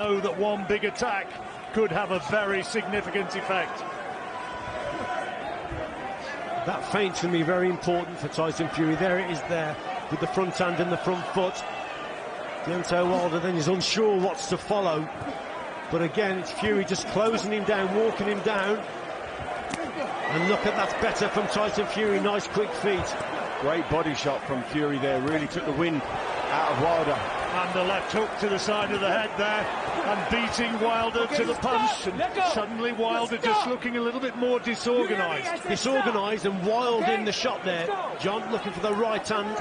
know that one big attack could have a very significant effect. That feint's going to be very important for Tyson Fury. There it is there, with the front hand and the front foot. Deontay Wilder then is unsure what's to follow. But again, it's Fury just closing him down, walking him down. And look at that, better from Tyson Fury. Nice quick feet. Great body shot from Fury there. Really took the wind out of Wilder. And the left hook to the side of the head there, and beating Wilder to the punch. And suddenly Wilder just looking a little bit more disorganised. Disorganised and wild in the shot there. John looking for the right hand.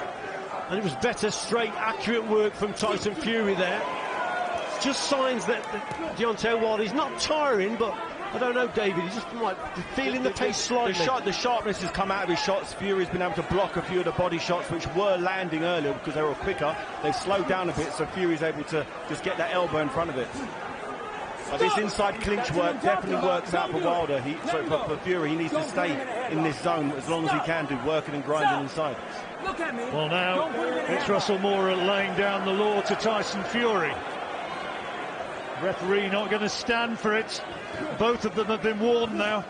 And it was better, straight, accurate work from Tyson Fury there. It's just signs that Deontay Wilder is not tiring, but I don't know, David, he's just like feeling the pace slightly. The sharpness has come out of his shots. Fury's been able to block a few of the body shots which were landing earlier because they were quicker. They've slowed down a bit, so Fury's able to just get that elbow in front of it. But this inside clinch work definitely works out for Wilder. For Fury, he needs to stay in this zone as long as he can do, working and grinding inside. Well, now it's Russell Moore laying down the law to Tyson Fury. Referee not going to stand for it. Both of them have been warned now.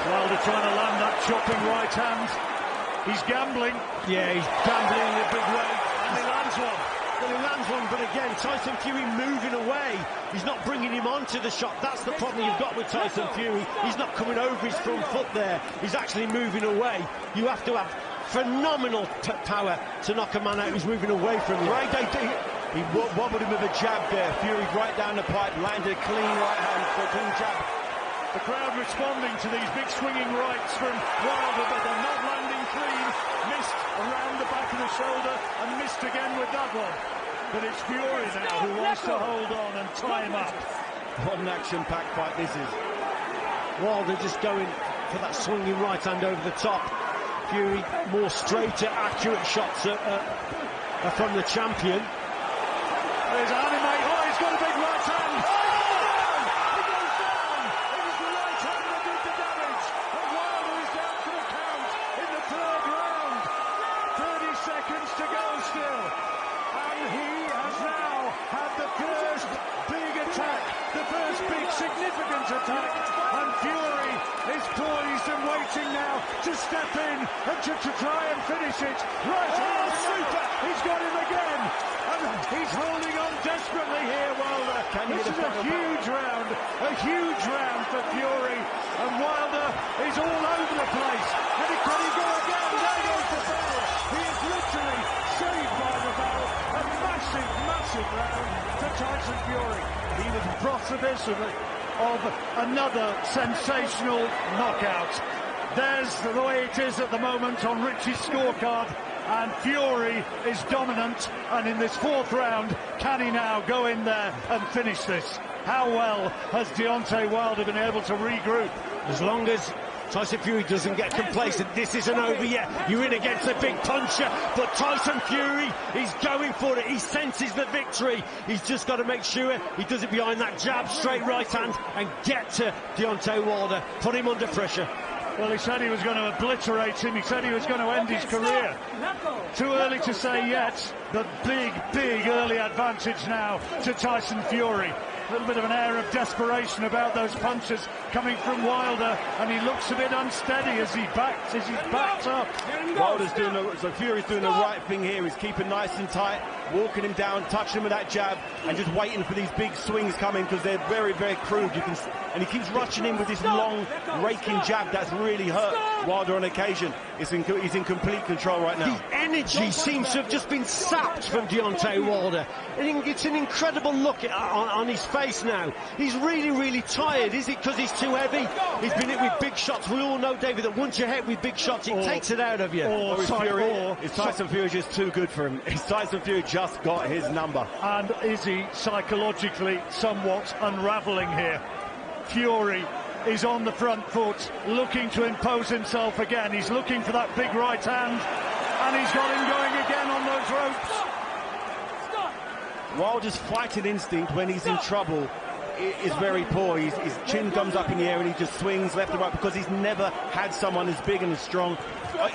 Wilder trying to land that chopping right hand. He's gambling. Yeah, he's gambling in a big way. And he lands one. Well, he lands one, but again, Tyson Fury moving away. He's not bringing him onto the shot. That's the problem you've got with Tyson Fury. He's not coming over his front foot there. He's actually moving away. You have to have phenomenal power to knock a man out who's moving away from you. He wobbled him with a jab there. Fury right down the pipe, landed a clean right hand for a clean jab. The crowd responding to these big swinging rights from Wilder, but they're not landing clean. Missed around the back of the shoulder and missed again with that one. But it's Fury now who wants to hold on and tie him up. What an action-packed fight this is. Wilder just going for that swinging right hand over the top. Fury more straighter, accurate shots from the champion. There's Animate. Oh, he's got a big right hand. Oh! He goes down. It was the right hand that did the damage. And Wilder is down for the count in the third round. 30 seconds to go still. And he has now had the first big attack, the first big significant attack. And Fury is poised and waiting now to step in and to try and finish it. Right, oh, super! He's got him again. And he's holding on desperately here, Wilder. This is a huge round for Fury. And Wilder is all over the place. And can he go again? There goes the bell. He is literally saved by the bell. A massive round for Tyson Fury. He was precipice of another sensational knockout. There's the way it is at the moment on Richie's scorecard. And Fury is dominant, and in this fourth round, can he now go in there and finish this? How well has Deontay Wilder been able to regroup? As long as Tyson Fury doesn't get complacent, this isn't over yet. You're in against a big puncher, but Tyson Fury, he's going for it. He senses the victory. He's just got to make sure he does it behind that jab, straight right hand, and get to Deontay Wilder, put him under pressure. Well, he said he was going to obliterate him. He said he was going to end his career. Too early to say yet, but big early advantage now to Tyson Fury. A little bit of an air of desperation about those punches coming from Wilder, and he looks a bit unsteady as he's backed up. Fury's doing the right thing here. He's keeping nice and tight, walking him down, touching him with that jab, and just waiting for these big swings coming because they're very crude. And he keeps rushing in with this long, raking jab that's really hurt Wilder on occasion. He's in complete control right now. The energy seems to have just been sapped from Deontay Wilder. And it's an incredible look on his face now. He's really tired. Is it because he's too heavy? He's been hit with big shots. We all know, David, that once you're hit with big shots, it takes it out of you. Tyson Fury just too good for him. Tyson Fury just got his number. And is he psychologically somewhat unravelling here? Fury is on the front foot, looking to impose himself again. He's looking for that big right hand, and he's got him going again on those ropes. Wilder's fighting instinct when he's in trouble is very poor. His chin comes up in the air and he just swings left and right because he's never had someone as big and as strong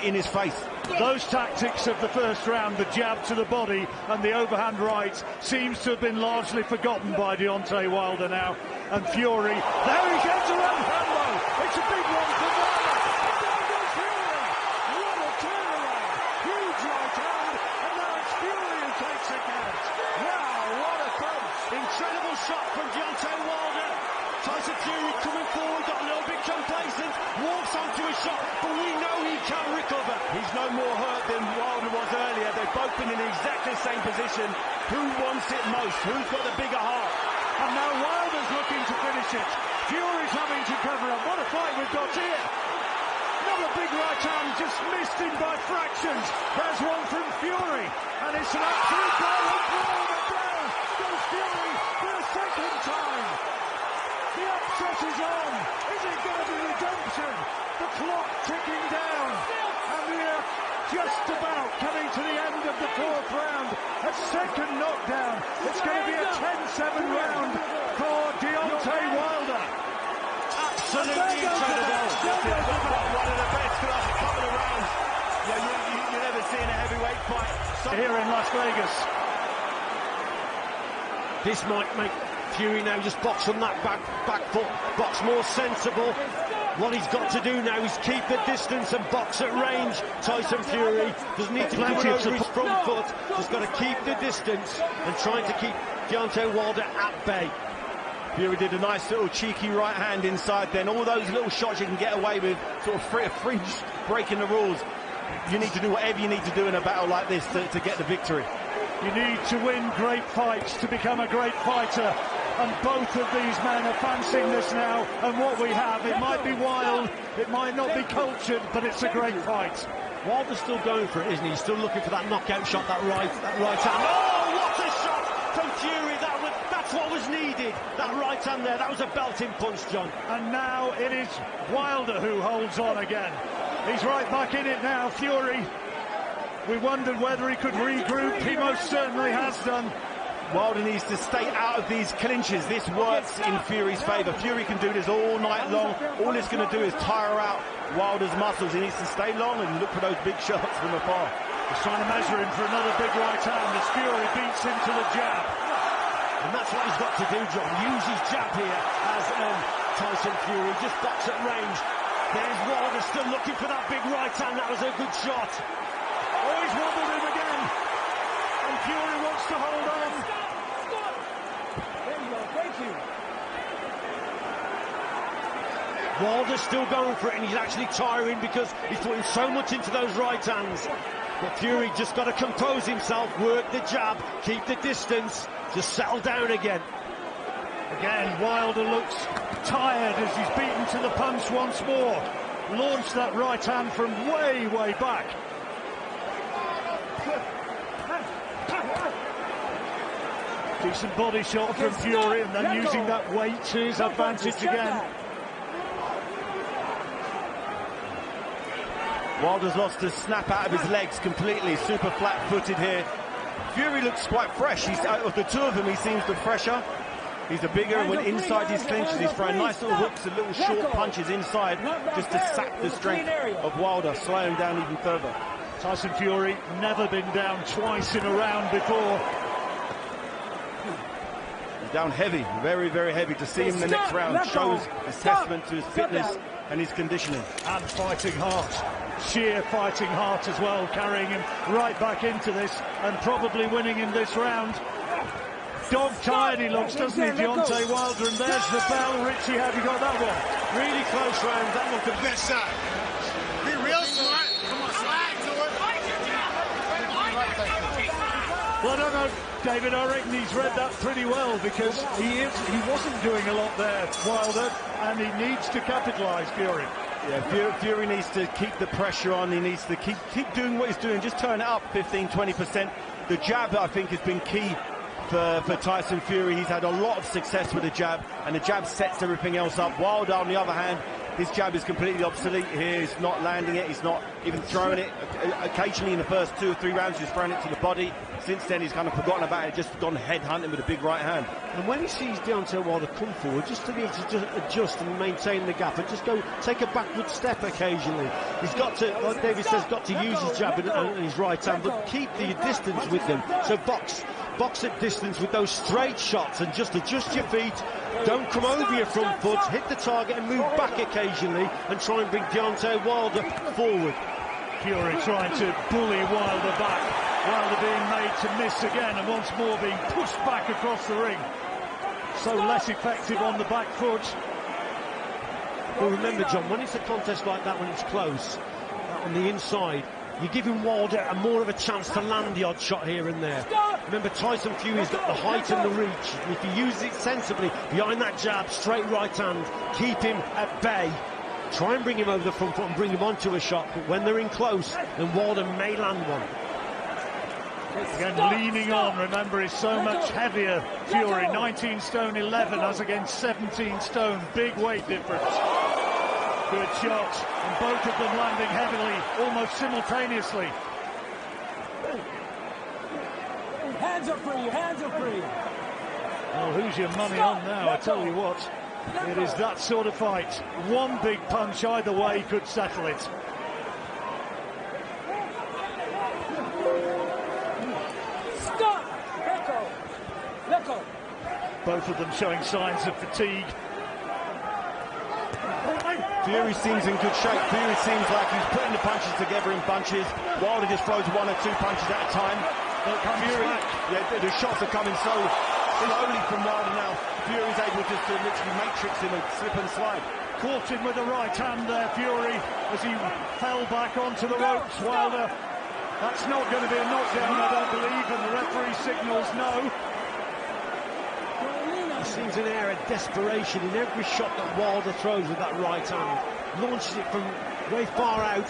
in his face. Those tactics of the first round, the jab to the body and the overhand right, seems to have been largely forgotten by Deontay Wilder now. And Fury, there he gets a left hand though. It's a big one for Wilder. There goes Fury. What a turnaround. Huge right hand, and now it's Fury who takes the count. Wow, what a punch. Incredible shot from Deontay Wilder. Tyson Fury coming forward, got a little bit complacent, walks onto a shot, but we know he can recover. He's no more hurt than Wilder was earlier. They've both been in exactly the same position. Who wants it most? Who's got the bigger heart? And now Wilder's looking to finish it. Fury's having to cover up. What a fight we've got here. Another big right hand, just missed him by fractions. There's one from Fury, and it's an absolute violent blow, but down goes Fury for a second time. The upset is on. Is it going to be redemption? The clock ticking down, and we're just about coming to the end of the fourth round. A second knockdown. It's going to be a 10-7 round for Deontay Wilder. Absolutely incredible. One of the best last couple of rounds. Yeah, you never see in a heavyweight fight. Here in Las Vegas. This might make Fury now just box on that back foot, box more sensible. What he's got to do now is keep the distance and box at range. Tyson Fury doesn't need to come over his front foot, just got to keep the distance and trying to keep Deontay Wilder at bay. Fury did a nice little cheeky right hand inside then. All those little shots you can get away with, sort of fringe breaking the rules. You need to do whatever you need to do in a battle like this to get the victory. You need to win great fights to become a great fighter. And both of these men are fancying this now. And what we have, it might be wild, it might not be cultured, but it's a great fight. Wilder's still going for it, isn't he? He's still looking for that knockout shot, that right hand. Oh, what a shot from Fury! That's what was needed. That right hand there, that was a belting punch, John. And now it is Wilder who holds on again. He's right back in it now, Fury. We wondered whether he could regroup. He most certainly has done. Wilder needs to stay out of these clinches. This works in Fury's favour. Fury can do this all night long. All it's going to do is tire out Wilder's muscles. He needs to stay long and look for those big shots from afar. He's trying to measure him for another big right hand as Fury beats him to the jab. And that's what he's got to do, John. Use his jab here as Tyson Fury. Just box at range. There's Wilder still looking for that big right hand. That was a good shot. Oh, he's wobbled him again. And Fury wants to hold on. There you go, thank you. Wilder's still going for it, and he's actually tiring because he's putting so much into those right hands. But Fury just got to compose himself, work the jab, keep the distance, just settle down again. Again, Wilder looks tired as he's beaten to the punch once more. Launched that right hand from way, way back. Decent body shot from Fury, and then using that weight to his advantage again. Wilder's lost the snap out of his legs completely, super flat-footed here. Fury looks quite fresh. He's out of the two of them, he seems the fresher. He's a bigger, and when inside his clinches, he's throwing nice little hooks and little short punches inside just to sap the strength of Wilder, slow him down even further. Tyson Fury never been down twice in a round before. He's down heavy, very, very heavy. To see him in the next round shows his testament to his fitness and his conditioning. And fighting heart, sheer fighting heart as well, carrying him right back into this and probably winning in this round. Dog-tired he looks, doesn't he, Deontay Wilder? And there's the bell. Richie, have you got that one? Really close round, that one could be shot. Be real smart. Come on, slide to it. Well, I don't know, David, I reckon he's read that pretty well because he wasn't doing a lot there, Wilder, and he needs to capitalise, Fury. Yeah, Fury needs to keep the pressure on. He needs to keep doing what he's doing. Just turn it up 15-20%. The jab, I think, has been key for Tyson Fury. He's had a lot of success with the jab, and the jab sets everything else up. Wilder, on the other hand, his jab is completely obsolete here. He's not landing it, he's not even throwing it. Occasionally in the first 2 or 3 rounds he's thrown it to the body. Since then he's kind of forgotten about it, just gone head hunting with a big right hand. And when he sees Deontay Wilder come forward, just to be able to just adjust and maintain the gap and just go take a backward step occasionally. He's got to, like David says, got to use his jab and his right hand, but keep the distance with them. So box at distance with those straight shots and just adjust your feet. Don't come over your front foot, hit the target and move back occasionally and try and bring Deontay Wilder forward. Fury trying to bully Wilder back. Wilder being made to miss again and once more being pushed back across the ring. So less effective on the back foot. Well, remember, John, when it's a contest like that, when it's close, on the inside, you're giving Wilder more of a chance to land the odd shot here and there. Remember, Tyson Fury's got the height and the reach. And if he uses it sensibly, behind that jab, straight right hand, keep him at bay. Try and bring him over the front foot and bring him onto a shot. But when they're in close, then Wilder may land one. Again, leaning on, remember, is so much heavier. Fury, 19 stone 11 as against 17 stone. Big weight difference. Good shot, and both of them landing heavily, almost simultaneously. Hands up free, hands up free. Well, who's your money on now? I tell you what, it is that sort of fight. One big punch either way could settle it. Stop! Let go. Let go. Both of them showing signs of fatigue. Fury seems in good shape. Fury seems like he's putting the punches together in bunches. Wilder just throws 1 or 2 punches at a time. Fury, the shots are coming so slowly from Wilder now. Fury's able just to literally matrix him and slip and slide. Caught him with the right hand there, Fury, as he fell back onto the ropes. Wilder, that's not going to be a knockdown, I don't believe, and the referee signals no. He seems an air of desperation in every shot that Wilder throws with that right hand. Launches it from way far out.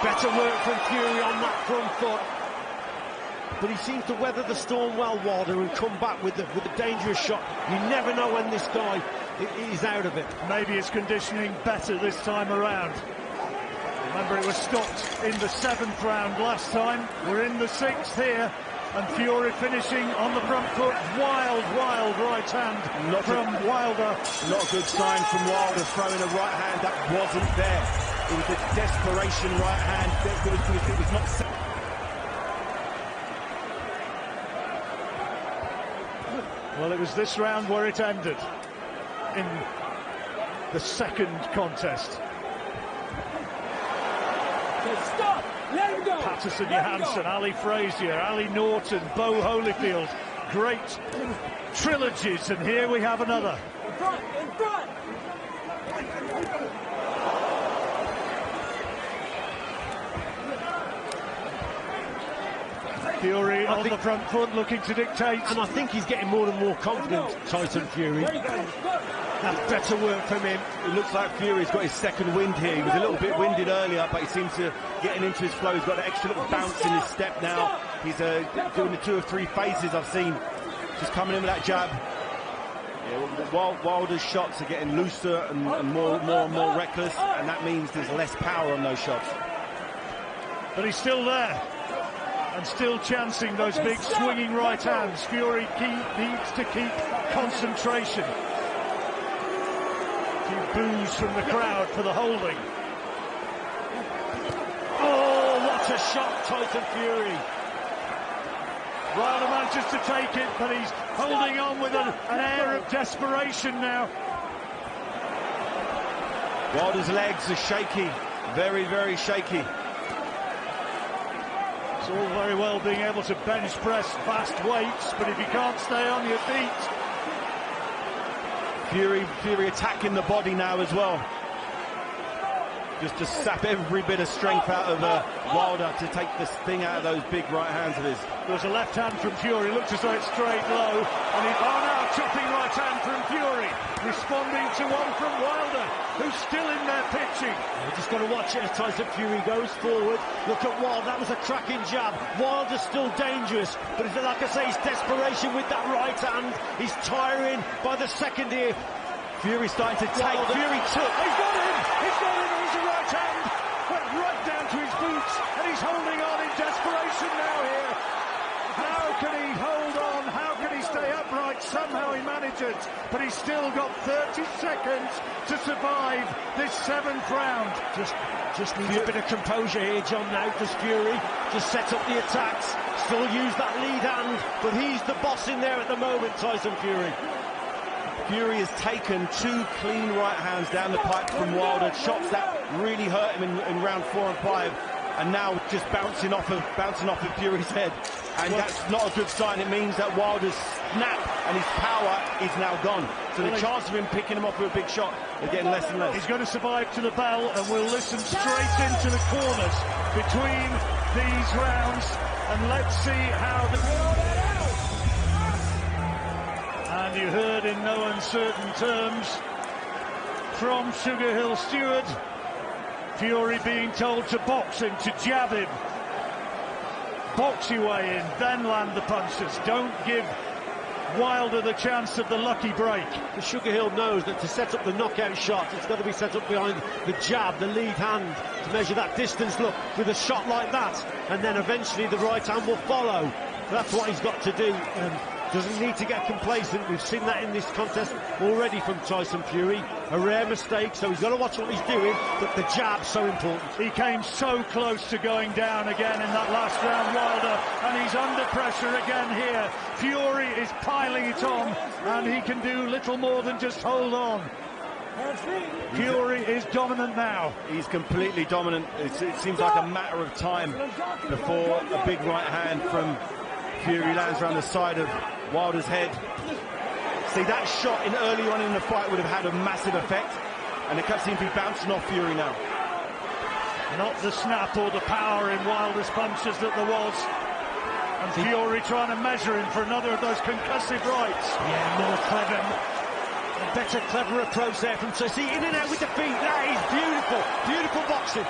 Better work from Fury on that front foot. But he seems to weather the storm well, Wilder, and come back with the dangerous shot. You never know when this guy is out of it. Maybe his conditioning better this time around. Remember, it was stopped in the 7th round last time. We're in the 6th here. And Fury finishing on the front foot. Wild right hand from Wilder. Not a good sign from Wilder, throwing a right hand that wasn't there. It was a desperation right hand. It was not... Well, it was this round where it ended in the 2nd contest. Stop! Let him go! Patterson Johansson, Ali Frazier, Ali Norton, Bo Holyfield. Great trilogies, and here we have another. In front! In front! Fury on the front foot, looking to dictate. And I think he's getting more and more confident, Tyson Fury. That's better work from him. It looks like Fury's got his second wind here. He was a little bit winded earlier, but he seems to getting into his flow. He's got an extra little bounce in his step now. He's doing the 2 or 3 phases I've seen. Just coming in with that jab. Yeah, Wilder's shots are getting looser and more reckless, and that means there's less power on those shots. But he's still there. And still chancing those big swinging right hands. Fury needs to keep concentration. A few boos from the crowd for the holding. Oh, what a shot, Tyson Fury. Wilder manages to take it, but he's holding on with an air of desperation now. Wilder's legs are shaky. Very shaky. It's all very well being able to bench press fast weights, but if you can't stay on your feet. Fury attacking the body now as well. Just to sap every bit of strength out of Wilder to take this thing out of those big right hands of his. There's a left hand from Fury, looks as though it's straight low, and he's now chopping right hand from Fury, responding to one from Wilder, who's still in there pitching. We've just got to watch it as Tyson Fury goes forward. Look at Wilder, that was a cracking jab. Wilder's still dangerous, but like I say, his desperation with that right hand. He's tiring by the second here. Fury starting to take. Fury took. He's got him! He's got him! It was the right hand! Went right down to his boots, and he's holding on in desperation now here. How can he hold on? How can he stay upright? Somehow he manages, but he's still got 30 seconds to survive this 7th round. Just needs a bit of composure here, John, now, does Fury. Just set up the attacks, still use that lead hand, but he's the boss in there at the moment, Tyson Fury. Fury has taken 2 clean right hands down the pipe from Wilder, shots that really hurt him in round 4 and 5, and now just bouncing off of Fury's head. And that's not a good sign. It means that Wilder's snap and his power is now gone. So the chance of him picking him off with a big shot is getting less and less. He's going to survive to the bell, and we'll listen straight into the corners between these rounds, and let's see how And you heard in no uncertain terms from Sugar Hill Stewart, Fury being told to box him, to jab him. Box your way in, then land the punches. Don't give Wilder the chance of the lucky break. The Sugar Hill knows that to set up the knockout shot, it's got to be set up behind the jab, the lead hand, to measure that distance, look, with a shot like that, and then eventually the right hand will follow. That's what he's got to do. Doesn't need to get complacent. We've seen that in this contest already from Tyson Fury. A rare mistake, so he's got to watch what he's doing, but the jab's so important. He came so close to going down again in that last round, Wilder, and he's under pressure again here. Fury is piling it on, and he can do little more than just hold on. Fury is dominant now. He's completely dominant. It seems like a matter of time before a big right hand from Fury lands around the side of Wilder's head. See, that shot in early on in the fight would have had a massive effect, and it seems to be bouncing off Fury now. Not the snap or the power in Wilder's punches that there was. And Fury trying to measure him for another of those concussive rights. Yeah, more clever. A better, clever approach there from Tyson. In and out with the feet. That is beautiful. Beautiful boxing.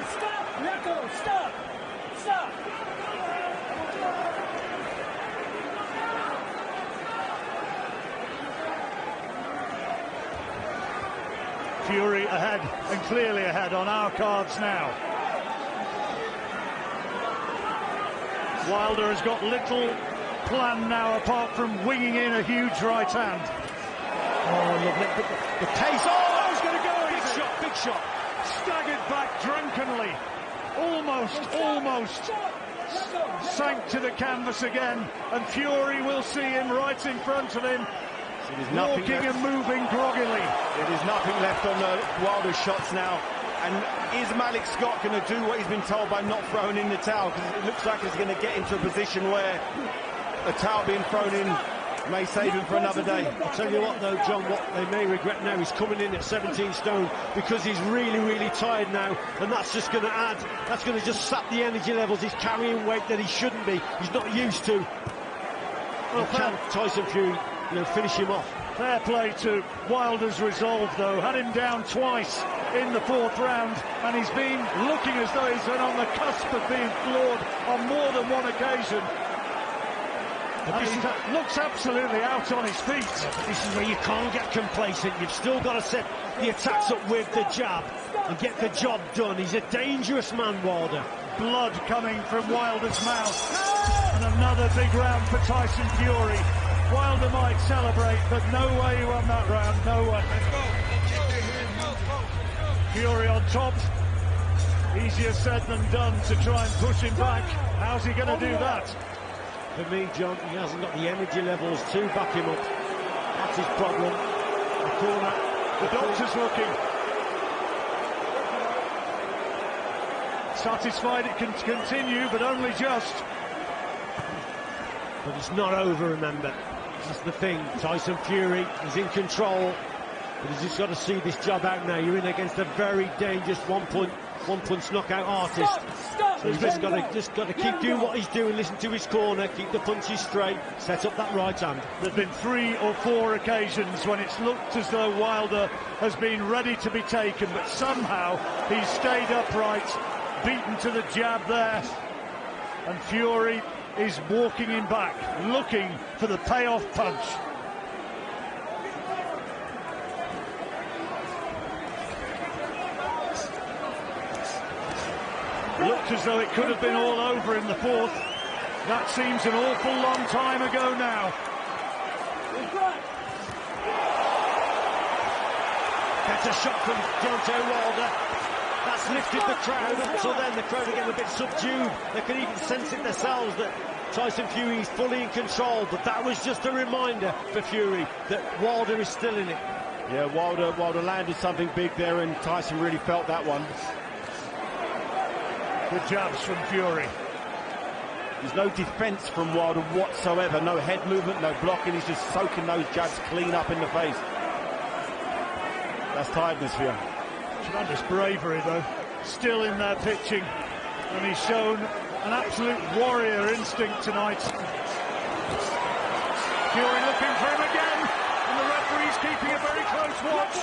Stop! Let go! Stop! Stop! Fury ahead, and clearly ahead on our cards now. Wilder has got little plan now apart from winging in a huge right hand. Oh, lovely. The pace. Oh, he's going to go. Big shot, big shot. Staggered back drunkenly. Almost sank to the canvas again, and Fury will see him right in front of him. Walking and moving groggily. It is nothing left on the Wilder's shots now. And is Malik Scott going to do what he's been told by not throwing in the towel? Because it looks like he's going to get into a position where a towel being thrown in may save him for another day. I'll tell you what, though, John, what they may regret now is coming in at 17 stone, because he's really tired now, and that's just going to add, that's going to just sap the energy levels. He's carrying weight that he shouldn't be. He's not used to. Well, can Tyson Fury, finish him off? Fair play to Wilder's resolve, though. Had him down twice in the 4th round, and he's been looking as though he's on the cusp of being floored on more than one occasion. And he looks absolutely out on his feet. This is where you can't get complacent. You've still got to set the attacks up with the jab and get the job done. He's a dangerous man, Wilder. Blood coming from Wilder's mouth. And another big round for Tyson Fury. Wilder might celebrate, but no way he won that round, no way. Fury on top. Easier said than done to try and push him back. How's he going to do that? For me, John, he hasn't got the energy levels to back him up. That's his problem. The corner. The doctor's looking. Satisfied it can continue, but only just. But it's not over, remember. That's the thing. Tyson Fury is in control, but he's just got to see this job out now. You're in against a very dangerous one-punch knockout artist. So he's just got to keep doing what he's doing, listen to his corner, keep the punches straight, set up that right hand. There've been 3 or 4 occasions when it's looked as though Wilder has been ready to be taken, but somehow he's stayed upright, beaten to the jab there, and Fury is walking him back, looking for the payoff punch. looked as though it could have been all over in the fourth. That seems an awful long time ago now. Gets a shot from Deontay Wilder. That's lifted the crowd up until then. The crowd are getting a bit subdued. They can even sense it themselves that Tyson Fury is fully in control. But that was just a reminder for Fury that Wilder is still in it. Yeah, Wilder landed something big there, and Tyson really felt that one. Good jabs from Fury. There's no defence from Wilder whatsoever. No head movement, no blocking. He's just soaking those jabs clean up in the face. That's tiredness for you. Tremendous bravery, though. Still in there pitching. And he's shown an absolute warrior instinct tonight. Fury looking for him again. And the referee's keeping a very close watch.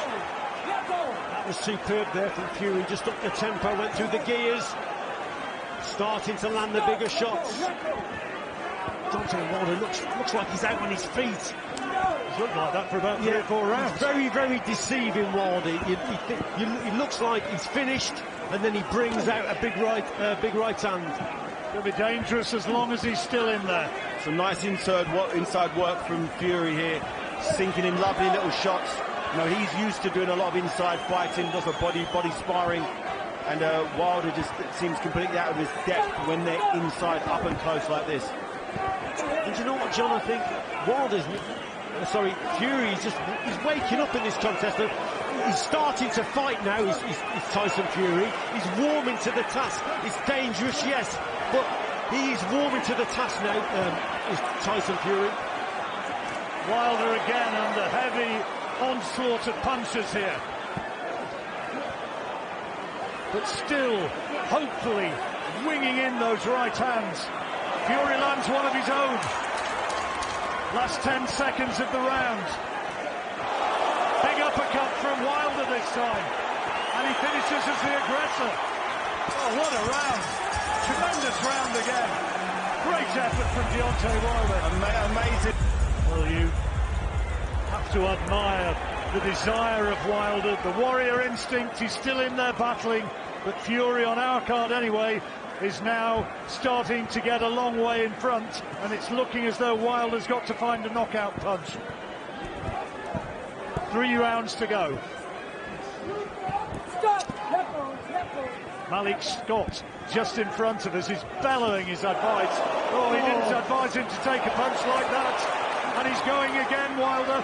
That was superb there from Fury. Just up the tempo, went through the gears. Starting to land the bigger shots. Deontay Wilder looks like he's out on his feet. He's looked like that for about 3 or 4 rounds. Very, very deceiving, Wilder. He looks like he's finished, and then he brings out a big right hand. It'll be dangerous as long as he's still in there. Some nice inside work from Fury here, sinking in lovely little shots. You know, he's used to doing a lot of inside fighting, lots of body sparring. And Wilder just seems completely out of his depth when they're inside, up and close like this. And you know what, John? I think Fury he's waking up in this contest. He's starting to fight now. He's Tyson Fury. He's warming to the task. It's dangerous, yes, but he's warming to the task now. Is Tyson Fury. Wilder again under heavy onslaught of punches here. But still, hopefully, winging in those right hands. Fury lands one of his own. Last 10 seconds of the round. Big uppercut from Wilder this time. And he finishes as the aggressor. Oh, what a round. Tremendous round again. Great effort from Deontay Wilder. Amazing. Well, you have to admire the desire of Wilder, the warrior instinct. He's still in there battling, but Fury, on our card anyway, is now starting to get a long way in front, and it's looking as though Wilder's got to find a knockout punch. 3 rounds to go. Malik Scott just in front of us is bellowing his advice. Oh, he didn't advise him to take a punch like that, and he's going again, Wilder.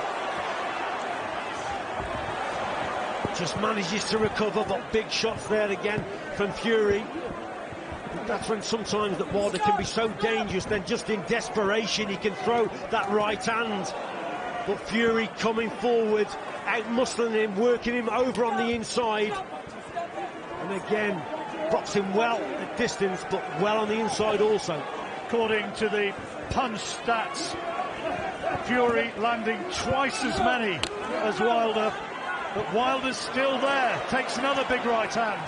Just manages to recover, but big shots there again from Fury. That's when sometimes that Wilder can be so dangerous, then just in desperation he can throw that right hand. But Fury coming forward, out-muscling him, working him over on the inside. And again, boxing well at distance, but well on the inside also. According to the punch stats, Fury landing twice as many as Wilder. But Wilder's still there, takes another big right hand.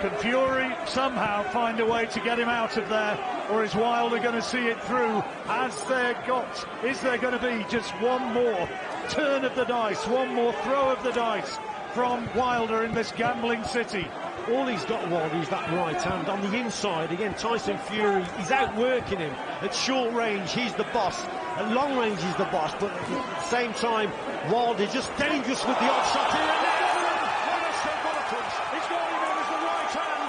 Can Fury somehow find a way to get him out of there, or is Wilder going to see it through? Is there going to be just one more turn of the dice, one more throw of the dice from Wilder in this gambling city? All he's got, Wilder, is that right hand on the inside. Again, Tyson Fury, he's outworking him. At short range, he's the boss. At long range, he's the boss. But at the same time, Wilder just dangerous with the odd shot here and there. He's got him in as the right hand.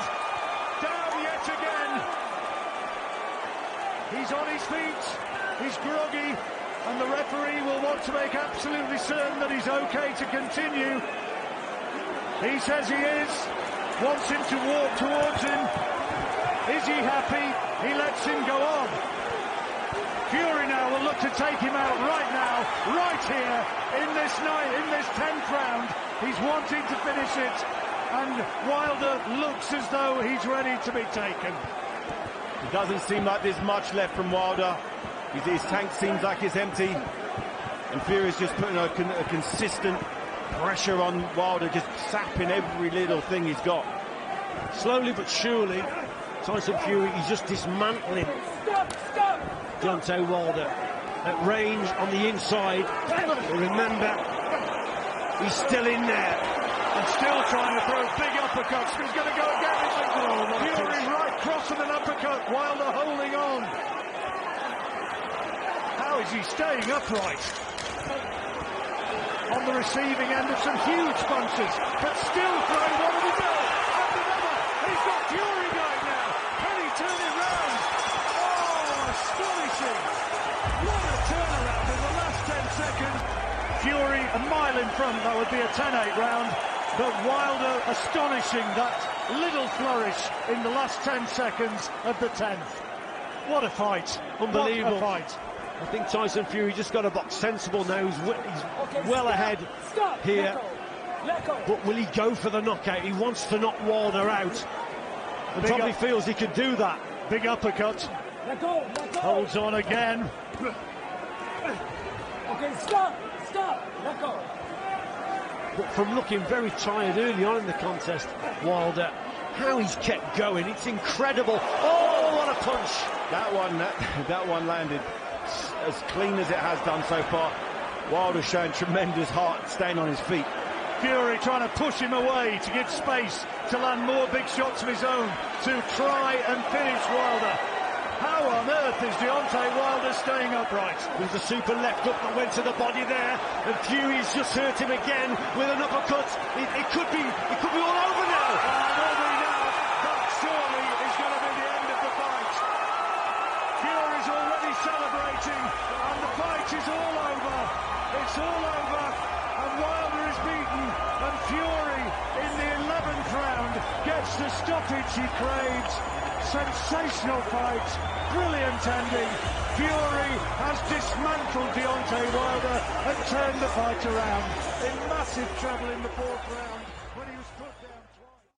Down yet again. He's on his feet. He's groggy. And the referee will want to make absolutely certain that he's okay to continue. He says he is. Wants him to walk towards him. Is he happy? He lets him go on. Fury now will look to take him out right now, right here, in this 10th round. He's wanting to finish it, and Wilder looks as though he's ready to be taken. It doesn't seem like there's much left from Wilder. His tank seems like it's empty, and Fury's just putting a consistent pressure on Wilder, just sapping every little thing he's got. Slowly but surely, Tyson Fury is just dismantling Deontay Wilder at range on the inside. But remember, he's still in there. And still trying to throw big uppercuts. He's going to go again. Fury right crossing an uppercut. Wilder holding on. How is he staying upright? On the receiving end of some huge punches, but still throwing one of his own. And another. He's got Fury going now. Can he turn it round? Oh, astonishing. What a turnaround in the last 10 seconds. Fury a mile in front. That would be a 10-8 round. But Wilder astonishing that little flourish in the last 10 seconds of the 10th. What a fight. Unbelievable. What a fight. I think Tyson Fury just got to box sensible now. He's well ahead here. Let go. But will he go for the knockout? He wants to knock Wilder out. And probably feels he can do that. Big uppercut. Let go. Holds on again. Okay, stop. Let go. But from looking very tired early on in the contest, Wilder, how he's kept going, it's incredible. Oh, what a punch! That one landed as clean as it has done so far. Wilder's showing tremendous heart, staying on his feet. Fury trying to push him away to give space to land more big shots of his own to try and finish Wilder. How on earth is Deontay Wilder staying upright? There's a super left hook that went to the body there, and Fury's just hurt him again with an uppercut. It could be all over now. That surely is going to be the end of the fight. Fury's already celebrating, and the fight is all over. It's all over, and Wilder is beaten, and Fury in the 11th round gets the stoppage he craves. Sensational fight, brilliant ending. Fury has dismantled Deontay Wilder and turned the fight around in massive trouble in the 4th round.